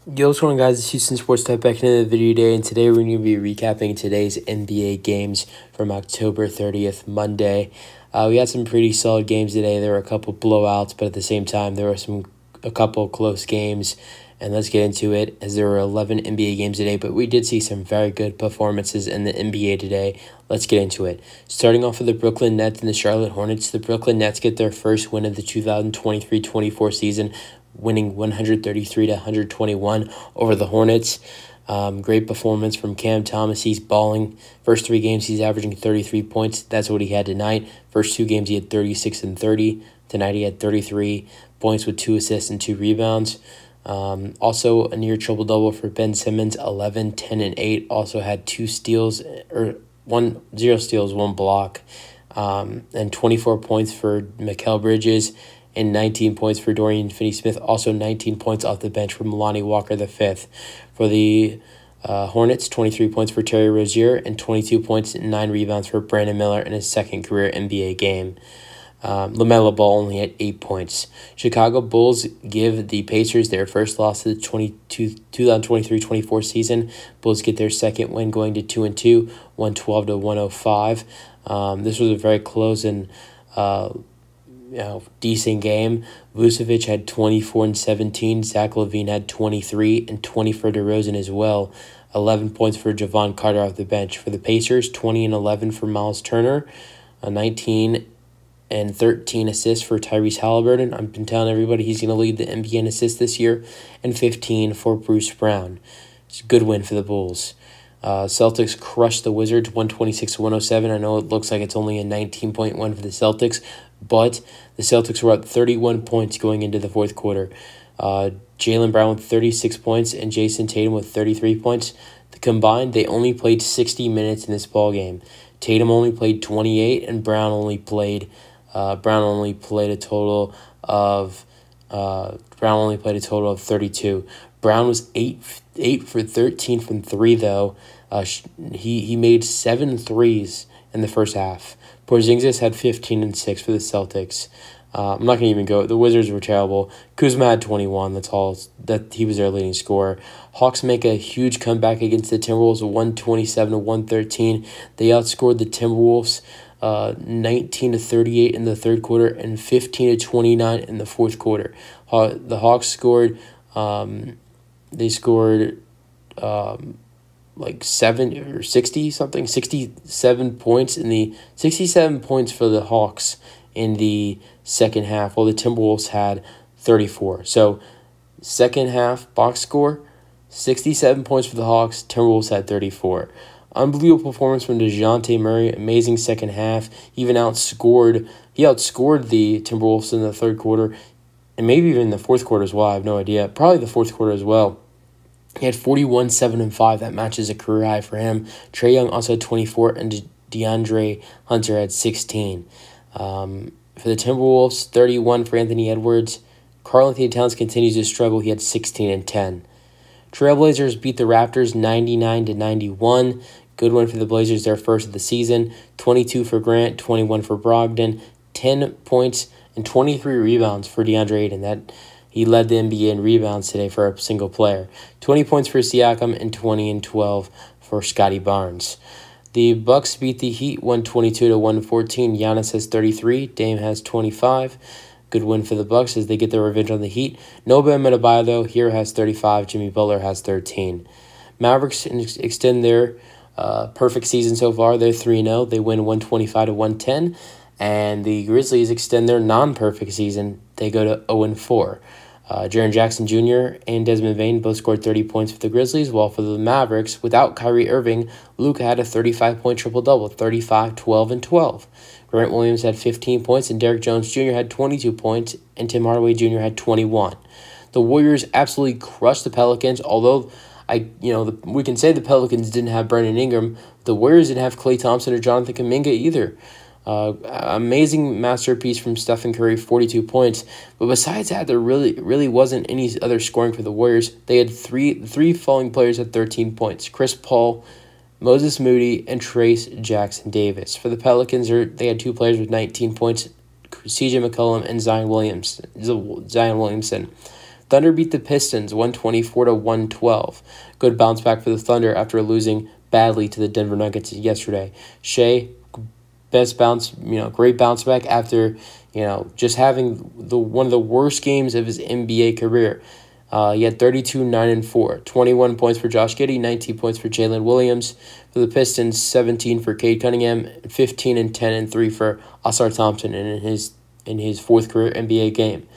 Yo, what's going on, guys? It's Houston Sports Type back into the video today, and today we're going to be recapping today's NBA games from October 30th, Monday. We had some pretty solid games today. There were a couple blowouts, but at the same time, there were a couple close games, and let's get into it, as there were 11 NBA games today, but we did see some very good performances in the NBA today. Let's get into it. Starting off with the Brooklyn Nets and the Charlotte Hornets, the Brooklyn Nets get their first win of the 2023-24 season, winning 133-121 over the Hornets. Great performance from Cam Thomas. He's balling. First 3 games, he's averaging 33 points. That's what he had tonight. First 2 games, he had 36 and 30. Tonight, he had 33 points with 2 assists and 2 rebounds. Also, a near triple-double for Ben Simmons, 11, 10, and 8. Also had 2 steals, or 0 steals, 1 block. And 24 points for Mikal Bridges, and 19 points for Dorian Finney-Smith. Also 19 points off the bench from Lonnie Walker V. For the Hornets, 23 points for Terry Rozier, and 22 points and 9 rebounds for Brandon Miller in his second career NBA game. LaMelo Ball only had 8 points. Chicago Bulls give the Pacers their first loss of the 2023-24 season. Bulls get their second win, going to 2-2, 112-105. This was a very close and decent game. Vucevic had 24 and 17. Zach LaVine had 23 and 20 for DeRozan as well. 11 points for Javon Carter off the bench. For the Pacers, 20 and 11 for Miles Turner. 19 and 13 assists for Tyrese Halliburton. I've been telling everybody he's going to lead the NBA in assists this year. And 15 for Bruce Brown. It's a good win for the Bulls. Celtics crushed the Wizards 126-107. I know it looks like it's only a 19-point win for the Celtics, but the Celtics were up 31 points going into the fourth quarter. Jaylen Brown with 36 points and Jason Tatum with 33 points. Combined, they only played 60 minutes in this ballgame. Tatum only played 28, and Brown only played a total of 32. Brown was 8 for 13 from 3, though. He made 7 threes in the first half. Porzingis had 15 and 6 for the Celtics. I'm not going to even go. The Wizards were terrible. Kuzma had 21. That's all. That he was their leading scorer. Hawks make a huge comeback against the Timberwolves, 127-113. They outscored the Timberwolves 19-38 in the third quarter and 15-29 in the fourth quarter. The Hawks scored. They scored like 67 points for the Hawks in the second half, while the Timberwolves had 34. So second half box score, 67 points for the Hawks, Timberwolves had 34. Unbelievable performance from Dejounte Murray, amazing second half. He outscored the Timberwolves in the third quarter, and maybe even the fourth quarter as well. I have no idea. Probably the fourth quarter as well. He had 41, 7, and 5. That matches a career high for him. Trae Young also had 24, and DeAndre Hunter had 16. For the Timberwolves, 31 for Anthony Edwards. Karl-Anthony Towns continues to struggle. He had 16 and 10. Trailblazers beat the Raptors 99-91. Good win for the Blazers, their first of the season. 22 for Grant, 21 for Brogdon, 10 points and 23 rebounds for DeAndre Ayton. He led the NBA in rebounds today for a single player. 20 points for Siakam and 20 and 12 for Scotty Barnes. The Bucks beat the Heat 122-114. Giannis has 33. Dame has 25. Good win for the Bucks as they get their revenge on the Heat. No Bam Adebayo, though. Here has 35. Jimmy Butler has 13. Mavericks extend their perfect season so far. They're 3-0. They win 125-110. And the Grizzlies extend their non-perfect season. They go to 0-4. Jaren Jackson Jr. and Desmond Bane both scored 30 points for the Grizzlies, while for the Mavericks, without Kyrie Irving, Luka had a 35-point triple-double, 35, 12, and 12. Grant Williams had 15 points, and Derrick Jones Jr. had 22 points, and Tim Hardaway Jr. had 21. The Warriors absolutely crushed the Pelicans, although we can say the Pelicans didn't have Brandon Ingram. The Warriors didn't have Klay Thompson or Jonathan Kuminga either. Amazing masterpiece from Stephen Curry, 42 points. But besides that, there really wasn't any other scoring for the Warriors. They had three falling players at 13 points. Chris Paul, Moses Moody, and Trace Jackson Davis. For the Pelicans, they had 2 players with 19 points, CJ McCollum and Zion Williamson. Thunder beat the Pistons 124-112. Good bounce back for the Thunder after losing badly to the Denver Nuggets yesterday. Shea, great bounce back after, just having one of the worst games of his NBA career. He had 32, 9, and 4. 21 points for Josh Giddey, 19 points for Jalen Williams. For the Pistons, 17 for Cade Cunningham, 15 and 10 and 3 for Ausar Thompson in his fourth career NBA game.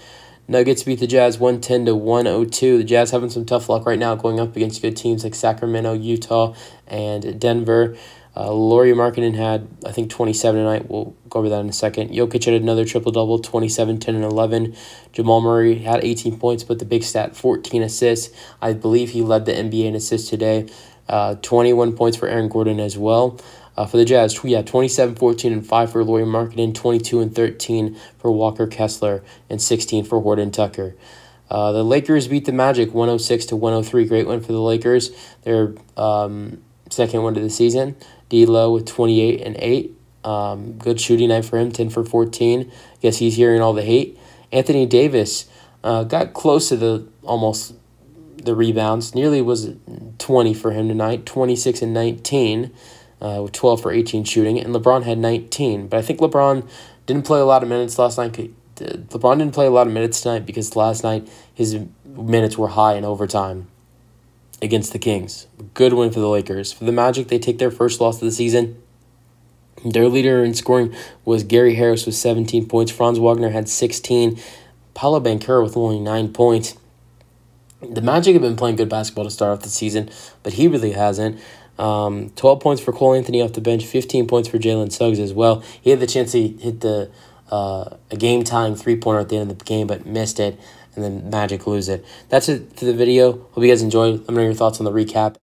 Nuggets beat the Jazz 110-102. The Jazz having some tough luck right now going up against good teams like Sacramento, Utah, and Denver. Lauri Markkanen had, I think, 27 tonight. We'll go over that in a second. Jokic had another triple-double, 27, 10, and 11. Jamal Murray had 18 points, but the big stat, 14 assists. I believe he led the NBA in assists today. 21 points for Aaron Gordon as well. For the Jazz, 27, 14, and 5 for Lauri Markkanen, 22 and 13 for Walker Kessler, and 16 for Horton Tucker. The Lakers beat the Magic 106-103. Great win for the Lakers. Their second win of the season. D'Lo with 28 and 8. Good shooting night for him, 10 for 14. Guess he's hearing all the hate. Anthony Davis got close to almost the rebounds. Nearly was 20 for him tonight, 26 and 19. With 12 for 18 shooting, and LeBron had 19. But I think LeBron didn't play a lot of minutes last night. LeBron didn't play a lot of minutes tonight because last night his minutes were high in overtime against the Kings. Good win for the Lakers. For the Magic, they take their first loss of the season. Their leader in scoring was Gary Harris with 17 points. Franz Wagner had 16. Paolo Banchero with only 9 points. The Magic have been playing good basketball to start off the season, but he really hasn't. 12 points for Cole Anthony off the bench, 15 points for Jalen Suggs as well. He had the chance to hit a game-tying three-pointer at the end of the game, but missed it, and then Magic lose it. That's it for the video. Hope you guys enjoyed. Let me know your thoughts on the recap.